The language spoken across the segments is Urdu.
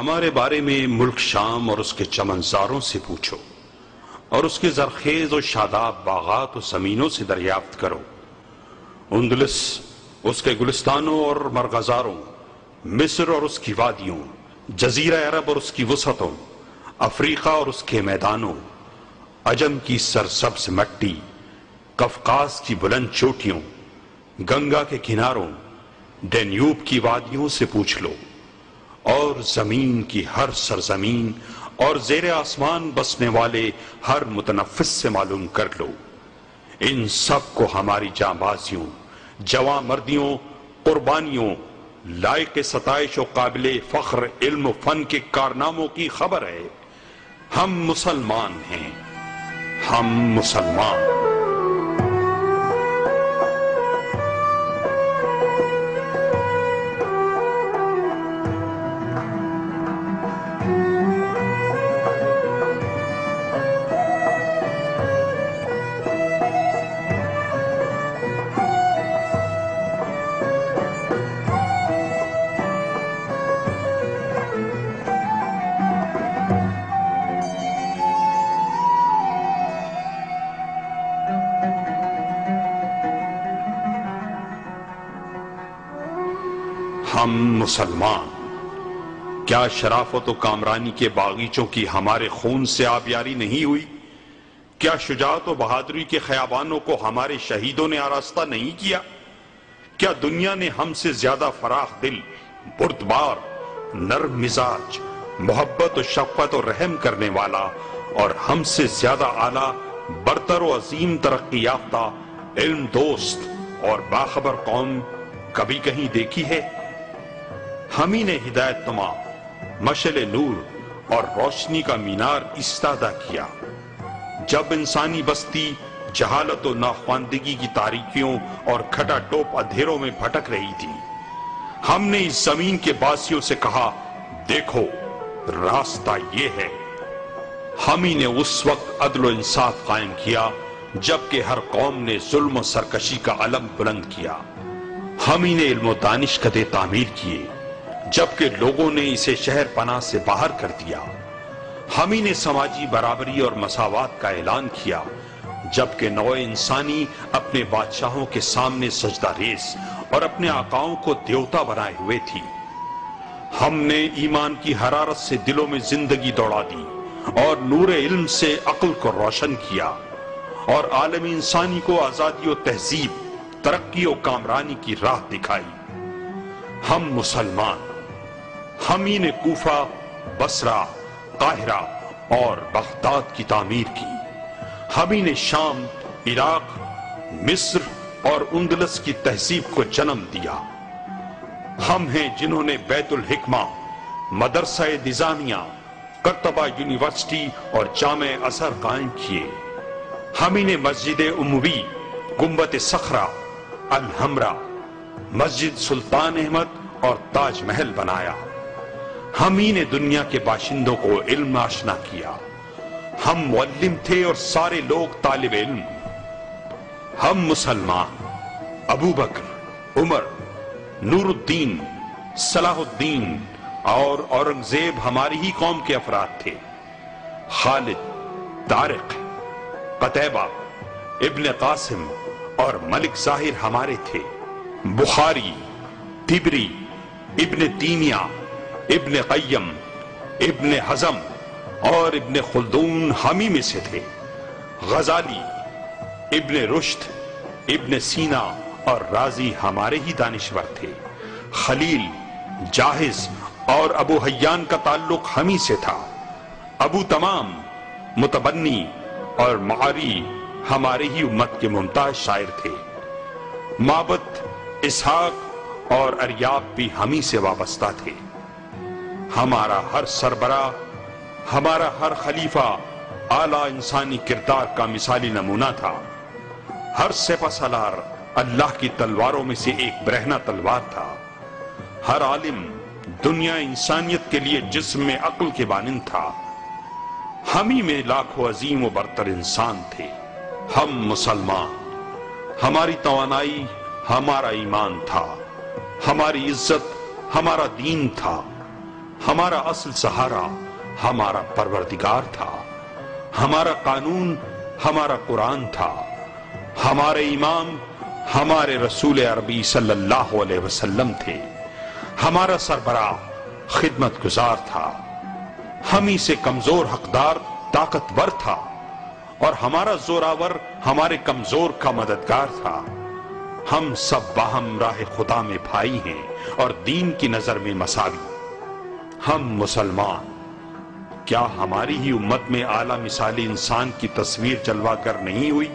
ہمارے بارے میں ملک شام اور اس کے چمنزاروں سے پوچھو، اور اس کے زرخیز و شاداب باغات و زمینوں سے دریافت کرو۔ اندلس، اس کے گلستانوں اور مرغزاروں، مصر اور اس کی وادیوں، جزیرہ عرب اور اس کی وسعتوں، افریقہ اور اس کے میدانوں، عجم کی سرسبز مٹی، قفقاز کی بلند چوٹیوں، گنگا کے کناروں، ڈینیوب کی وادیوں سے پوچھ لو، اور زمین کی ہر سرزمین اور زیر آسمان بسنے والے ہر متنفس سے معلوم کر لو۔ ان سب کو ہماری جانبازیوں، جواں مردیوں، قربانیوں، لائق ستائش و قابل فخر علم و فن کے کارناموں کی خبر ہے۔ ہم مسلمان ہیں، ہم مسلمان۔ ہم مسلمان۔ کیا شرافت و کامرانی کے باغیچوں کی ہمارے خون سے آبیاری نہیں ہوئی؟ کیا شجاعت و بہادری کے خیابانوں کو ہمارے شہیدوں نے آراستہ نہیں کیا؟ کیا دنیا نے ہم سے زیادہ فراخ دل، بردبار، نرم مزاج، محبت و شفقت و رحم کرنے والا اور ہم سے زیادہ اعلیٰ، برتر و عظیم ترقی یافتہ، علم دوست اور باخبر قوم کبھی کہیں دیکھی ہے؟ ہم ہی نے ہدایت نما، مشعل نور اور روشنی کا مینار ایستادہ کیا جب انسانی بستی جہالت و ناخواندگی کی تاریکیوں اور کھٹا ٹوپ اندھیروں میں بھٹک رہی تھی۔ ہم نے اس زمین کے باسیوں سے کہا، دیکھو راستہ یہ ہے۔ ہم ہی نے اس وقت عدل و انصاف قائم کیا جبکہ ہر قوم نے ظلم و سرکشی کا علم بلند کیا۔ ہم ہی نے علم و دانش کدے تعمیر کیے جبکہ لوگوں نے اسے شہر پناہ سے باہر کر دیا۔ ہم ہی نے سماجی برابری اور مساوات کا اعلان کیا جبکہ نوع انسانی اپنے بادشاہوں کے سامنے سجدہ ریز اور اپنے آقاؤں کو دیوتا بنائے ہوئے تھی۔ ہم نے ایمان کی حرارت سے دلوں میں زندگی دوڑا دی اور نور علم سے عقل کو روشن کیا اور عالم انسانی کو آزادی و تہذیب، ترقی و کامرانی کی راہ دکھائی۔ ہم مسلمان۔ ہم ہی نے کوفہ، بصرہ، قاہرہ اور بغداد کی تعمیر کی۔ ہم ہی نے شام، عراق، مصر اور اندلس کی تہذیب کو جنم دیا۔ ہم ہیں جنہوں نے بیت الحکمہ، مدرسہ نظامیہ، قرطبہ یونیورسٹی اور جامع ازہر قائم کیے۔ ہم ہی نے مسجد اموی، گنبد صخرہ، الحمرا، مسجد سلطان احمد اور تاج محل بنایا۔ ہم ہی نے دنیا کے باشندوں کو علم آشنا کیا۔ ہم معلم تھے اور سارے لوگ طالب علم۔ ہم مسلمان۔ ابو بکر، عمر، نور الدین، صلاح الدین اور اورنگزیب ہماری ہی قوم کے افراد تھے۔ خالد، طارق، قتیبہ، ابن قاسم اور ملک ظاہر ہمارے تھے۔ بخاری، تبری، ابن تیمیہ، ابن قیم، ابن حزم اور ابن خلدون ہم ہی میں سے تھے۔ غزالی، ابن رشد، ابن سینا اور رازی ہمارے ہی دانشور تھے۔ خلیل، جاہز اور ابو حیان کا تعلق ہم ہی سے تھا۔ ابو تمام، متبنی اور معاری ہمارے ہی امت کے ممتاز شاعر تھے۔ معبد، اسحاق اور اریاب بھی ہم ہی سے وابستہ تھے۔ ہمارا ہر سربراہ، ہمارا ہر خلیفہ اعلیٰ انسانی کردار کا مثالی نمونہ تھا۔ ہر سپہ سالار اللہ کی تلواروں میں سے ایک برہنہ تلوار تھا۔ ہر عالم دنیا انسانیت کے لیے جسم میں عقل کے مانند تھا۔ ہم ہی میں لاکھوں عظیم و برتر انسان تھے۔ ہم مسلمان۔ ہماری توانائی ہمارا ایمان تھا، ہماری عزت ہمارا دین تھا، ہمارا اصل سہارا ہمارا پروردگار تھا، ہمارا قانون ہمارا قرآن تھا، ہمارے امام ہمارے رسول عربی صلی اللہ علیہ وسلم تھے، ہمارا سربراہ خدمت گزار تھا، ہم ہی سے کمزور حقدار طاقتور تھا، اور ہمارا زوراور ہمارے کمزور کا مددگار تھا۔ ہم سب باہم راہ خدا میں بھائی ہیں اور دین کی نظر میں مساوی۔ ہم مسلمان، کیا ہماری ہی امت میں اعلیٰ مثالی انسان کی تصویر جلوہ گر نہیں ہوئی؟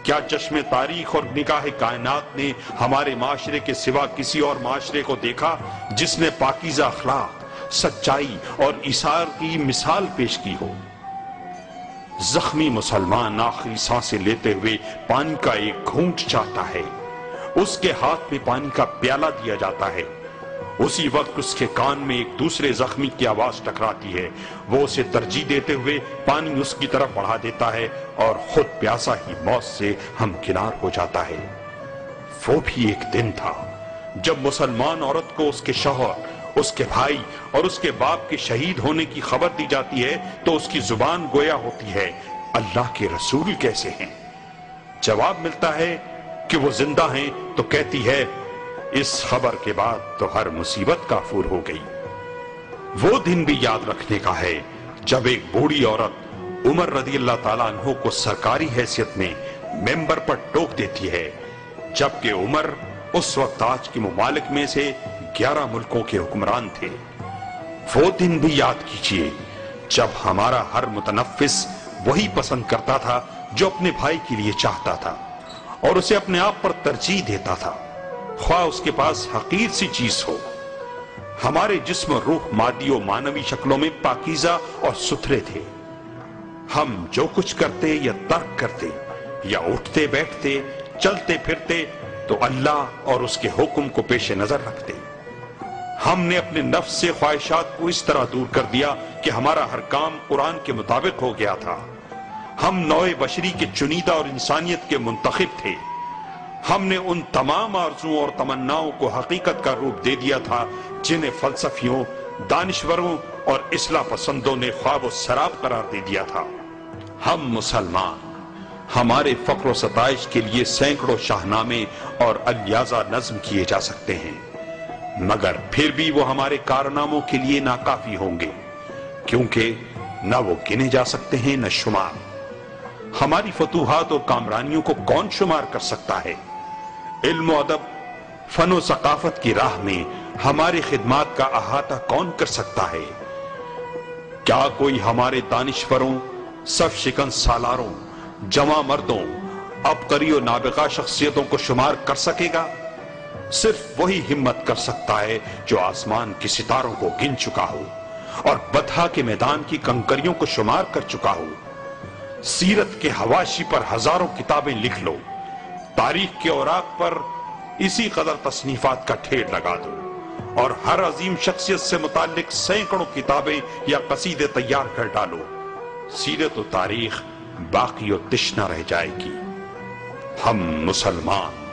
کیا چشم تاریخ اور نگاہ کائنات نے ہمارے معاشرے کے سوا کسی اور معاشرے کو دیکھا جس نے پاکیزہ اخلاق، سچائی اور ایثار کی مثال پیش کی ہو؟ زخمی مسلمان آخری سانسیں لیتے ہوئے پانی کا ایک گھونٹ چاہتا ہے، اس کے ہاتھ میں پانی کا پیالہ دیا جاتا ہے، اسی وقت اس کے کان میں ایک دوسرے زخمی کی آواز ٹکراتی ہے، وہ اسے ترجیح دیتے ہوئے پانی اس کی طرف بڑھا دیتا ہے اور خود پیاسا ہی موت سے ہمکنار ہو جاتا ہے۔ وہ بھی ایک دن تھا جب مسلمان عورت کو اس کے شوہر، اس کے بھائی اور اس کے باپ کے شہید ہونے کی خبر دی جاتی ہے تو اس کی زبان گویا ہوتی ہے، اللہ کے رسول کیسے ہیں؟ جواب ملتا ہے کہ وہ زندہ ہیں تو کہتی ہے، اس خبر کے بعد تو ہر مصیبت کافور ہو گئی۔ وہ دن بھی یاد رکھنے کا ہے جب ایک بوڑھی عورت عمر رضی اللہ تعالیٰ عنہ کو سرکاری حیثیت میں ممبر پر ٹوک دیتی ہے، جبکہ عمر اس وقت آج کے ممالک میں سے 11 ملکوں کے حکمران تھے۔ وہ دن بھی یاد کیجئے جب ہمارا ہر متنفس وہی پسند کرتا تھا جو اپنے بھائی کے لیے چاہتا تھا اور اسے اپنے آپ پر ترجیح دیتا تھا، خواہ اس کے پاس حقیر سی چیز ہو۔ ہمارے جسم و روح مادی و معنوی شکلوں میں پاکیزہ اور ستھرے تھے۔ ہم جو کچھ کرتے یا ترک کرتے یا اٹھتے بیٹھتے چلتے پھرتے تو اللہ اور اس کے حکم کو پیش نظر رکھتے۔ ہم نے اپنے نفس سے خواہشات کو اس طرح دور کر دیا کہ ہمارا ہر کام قرآن کے مطابق ہو گیا تھا۔ ہم نوع بشری کے چنیدہ اور انسانیت کے منتخب تھے۔ ہم نے ان تمام آرزوؤں اور تمناؤں کو حقیقت کا روپ دے دیا تھا جنہیں فلسفیوں، دانشوروں اور اصلاح پسندوں نے خواب و سراب قرار دے دیا تھا۔ ہم مسلمان، ہمارے فخر و ستائش کے لیے سینکڑوں شاہنامے اور الیازہ نظم کیے جا سکتے ہیں، مگر پھر بھی وہ ہمارے کارناموں کے لیے ناکافی ہوں گے، کیونکہ نہ وہ گنے جا سکتے ہیں نہ شمار۔ ہماری فتوحات اور کامرانیوں کو کون شمار کر سکتا ہے؟ علم و ادب، فن و ثقافت کی راہ میں ہماری خدمات کا احاطہ کون کر سکتا ہے؟ کیا کوئی ہمارے دانشوروں، صف شکن سالاروں، جواں مردوں، عبقری و نابغہ شخصیتوں کو شمار کر سکے گا؟ صرف وہی ہمت کر سکتا ہے جو آسمان کے ستاروں کو گن چکا ہو اور بطحا کے میدان کی کنکریوں کو شمار کر چکا ہو۔ سیرت کے حواشی پر ہزاروں کتابیں لکھ لو، تاریخ کے اوراق پر اسی قدر تصنیفات کا ڈھیر لگا دو، اور ہر عظیم شخصیت سے متعلق سینکڑوں کتابیں یا قصیدے تیار کر ڈالو، سیرت و تاریخ باقی و تشنہ رہ جائے گی۔ ہم مسلمان،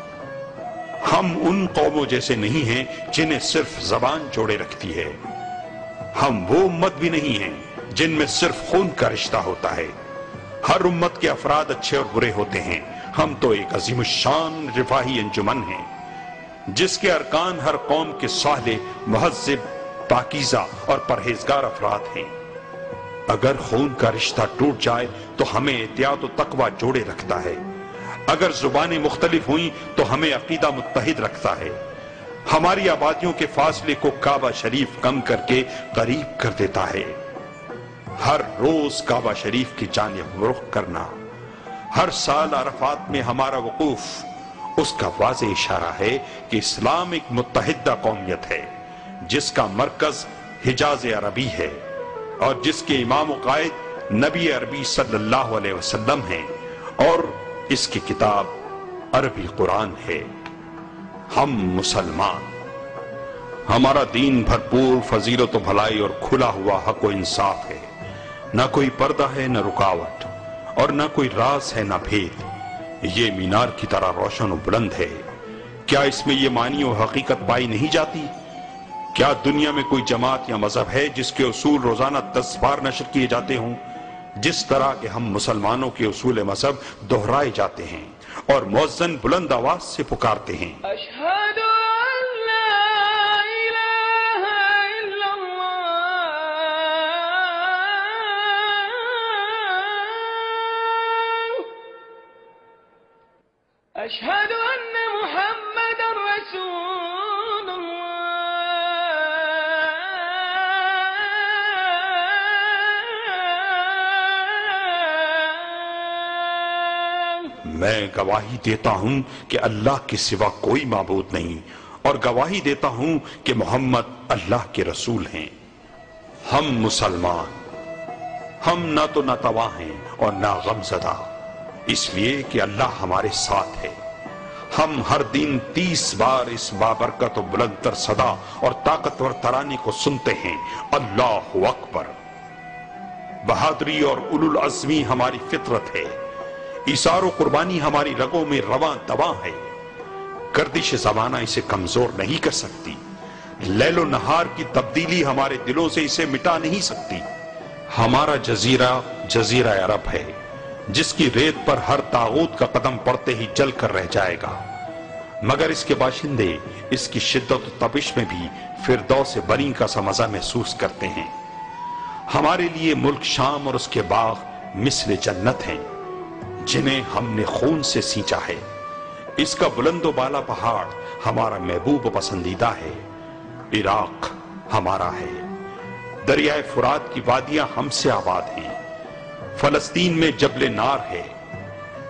ہم ان قوموں جیسے نہیں ہیں جنہیں صرف زبان جوڑے رکھتی ہے۔ ہم وہ امت بھی نہیں ہیں جن میں صرف خون کا رشتہ ہوتا ہے۔ ہر امت کے افراد اچھے اور برے ہوتے ہیں۔ ہم تو ایک عظیم الشان رفاہی انجمن ہیں جس کے ارکان ہر قوم کے صالح، مہذب، پاکیزہ اور پرہیزگار افراد ہیں۔ اگر خون کا رشتہ ٹوٹ جائے تو ہمیں احتیاط و تقوی جوڑے رکھتا ہے، اگر زبانیں مختلف ہوئیں تو ہمیں عقیدہ متحد رکھتا ہے، ہماری آبادیوں کے فاصلے کو کعبہ شریف کم کر کے قریب کر دیتا ہے۔ ہر روز کعبہ شریف کی جانب رخ کرنا، ہر سال عرفات میں ہمارا وقوف، اس کا واضح اشارہ ہے کہ اسلام ایک متحدہ قومیت ہے جس کا مرکز حجاز عربی ہے اور جس کے امام و قائد نبی عربی صلی اللہ علیہ وسلم ہیں، اور اس کی کتاب عربی قرآن ہے۔ ہم مسلمان، ہمارا دین بھرپور فضیلت و بھلائی اور کھلا ہوا حق و انصاف ہے، نہ کوئی پردہ ہے نہ رکاوٹ، اور نہ کوئی راز ہے نہ بھید۔ یہ مینار کی طرح روشن و بلند ہے۔ کیا اس میں یہ معنی و حقیقت پائی نہیں جاتی؟ کیا دنیا میں کوئی جماعت یا مذہب ہے جس کے اصول روزانہ 10 بار نشر کیے جاتے ہوں، جس طرح کہ ہم مسلمانوں کے اصول مذہب دہرائے جاتے ہیں اور مؤذن بلند آواز سے پکارتے ہیں، اشہد ان لا الہ الا اللہ، اشہد ان محمد رسول اللہ۔ میں گواہی دیتا ہوں کہ اللہ کے سوا کوئی معبود نہیں، اور گواہی دیتا ہوں کہ محمد اللہ کے رسول ہیں۔ ہم مسلمان، ہم نہ تو ناتواں ہیں اور نہ غم زدہ، اس لیے کہ اللہ ہمارے ساتھ ہے۔ ہم ہر دن 30 بار اس بابرکت و بلند تر صدا اور طاقتور ترانے کو سنتے ہیں، اللہ اکبر۔ بہادری اور اولو العزمی ہماری فطرت ہے، ایثار و قربانی ہماری رگوں میں رواں دواں ہے، گردش زمانہ اسے کمزور نہیں کر سکتی، لیل و نہار کی تبدیلی ہمارے دلوں سے اسے مٹا نہیں سکتی۔ ہمارا جزیرہ جزیرہ عرب ہے، جس کی ریت پر ہر طاغوت کا قدم پڑتے ہی جل کر رہ جائے گا، مگر اس کے باشندے اس کی شدت و تپش میں بھی فردوس بری کا سا مزہ محسوس کرتے ہیں۔ ہمارے لیے ملک شام اور اس کے باغ مثل جنت ہیں، جنہیں ہم نے خون سے سینچا ہے۔ اس کا بلند و بالا پہاڑ ہمارا محبوب و پسندیدہ ہے، عراق ہمارا ہے، دریائے فرات کی وادیاں ہم سے آباد ہیں، فلسطین میں جبل نار ہے،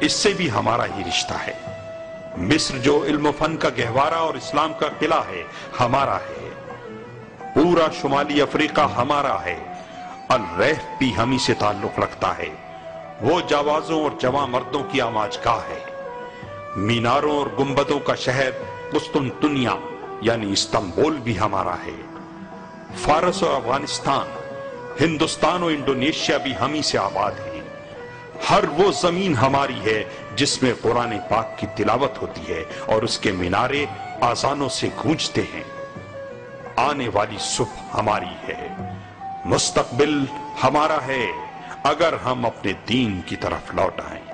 اس سے بھی ہمارا ہی رشتہ ہے، مصر جو علم و فن کا گہوارہ اور اسلام کا قلعہ ہے ہمارا ہے، پورا شمالی افریقہ ہمارا ہے، الریف بھی ہمیں سے تعلق رکھتا ہے، وہ جاوازوں اور جواں مردوں کی آماج گاہ ہے، میناروں اور گنبدوں کا شہر قسطنطنیہ یعنی استنبول بھی ہمارا ہے، فارس اور افغانستان، ہندوستان و انڈونیشیا بھی ہمیں سے آباد ہیں، ہر وہ زمین ہماری ہے جس میں قرآن پاک کی تلاوت ہوتی ہے اور اس کے مینارے آذانوں سے گونجتے ہیں۔ آنے والی صبح ہماری ہے، مستقبل ہمارا ہے، اگر ہم اپنے دین کی طرف لوٹ آئیں۔